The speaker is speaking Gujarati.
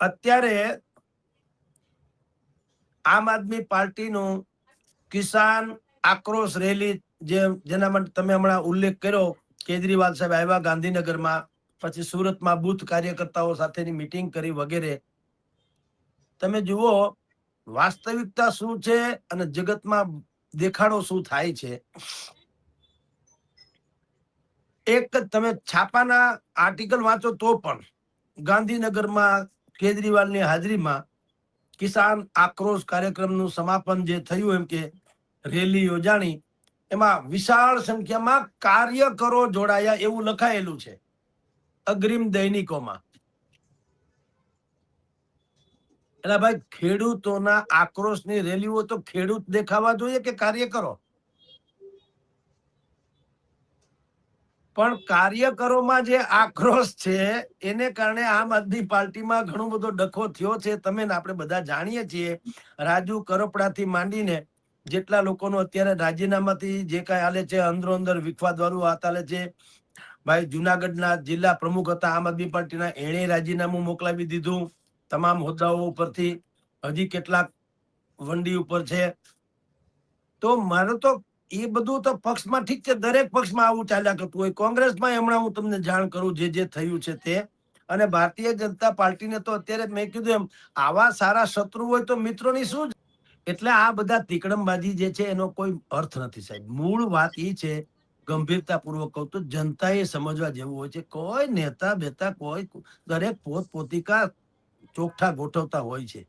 અત્યારે આમ આદમી પાર્ટીનું કિસાન આક્રોશ રેલી જેના માટે તમે હમણાં ઉલ્લેખ કર્યો, કેજરીવાલ સાહેબ આવ્યા ગાંધીનગરમાં, પછી સુરતમાં બૂથ કાર્યકર્તાઓ સાથેની મીટિંગ કરી વગેરે. તમે જુઓ વાસ્તવિકતા શું છે અને જગતમાં દેખાડો શું થાય છે. એક તમે છાપાના આર્ટિકલ વાંચો તો પણ ગાંધીનગરમાં કેજરીવાલની હાજરીમાં કિસાન આક્રોશ કાર્યક્રમનું સમાપન જે થયું, એમ કે રેલી યોજાણી, એમાં વિશાળ સંખ્યામાં કાર્યકરો જોડાયા એવું લખાયેલું છે અગ્રીમ દૈનિકોમાં. એટલે ભાઈ, ખેડૂતોના આક્રોશની રેલીઓ તો ખેડૂત દેખાવા જોઈએ કે કાર્યકરો? પણ કાર્યકરોમાં જે આક્રોશ છે એને કારણે આમ આદમી પાર્ટીમાં ઘણો બધો ડખો થયો છે. તમે ને આપણે બધા જાણીએ છીએ. રાજુ કરપડાથી માંડીને જેટલા લોકોનો અત્યારે રાજીનામાથી જે કાંઈ હાલે છે, અંદરો અંદર વિખવાદ વાળું વાત હાલે છે. ભાઈ, જુનાગઢના જિલ્લા પ્રમુખ હતા આમ આદમી પાર્ટીના, એણે રાજીનામું મોકલાવી દીધું તમામ હોદ્દાઓ ઉપરથી. હજી કેટલાક વંડી ઉપર છે. તો મારો તો એ બધું તો પક્ષમાં ઠીક છે, દરેક પક્ષમાં આવું ચાલ્યા કરતું હોય. કોંગ્રેસમાં હમણાં હું તમને જાણ કરું જે થયું છે તે, અને ભારતીય જનતા પાર્ટીને તો અત્યારે મેં કીધું એમ આવા સારા શત્રુ હોય તો મિત્રોની શું. એટલે આ બધા તીકડમબાજી જે છે એનો કોઈ અર્થ નથી સાહેબ. મૂળ વાત એ છે, ગંભીરતાપૂર્વક કહું તો જનતાએ સમજવા જેવું હોય છે. કોઈ નેતા બેતા કોઈ દરેક પોતપોતિકા ચોકઠા ગોઠવતા હોય છે.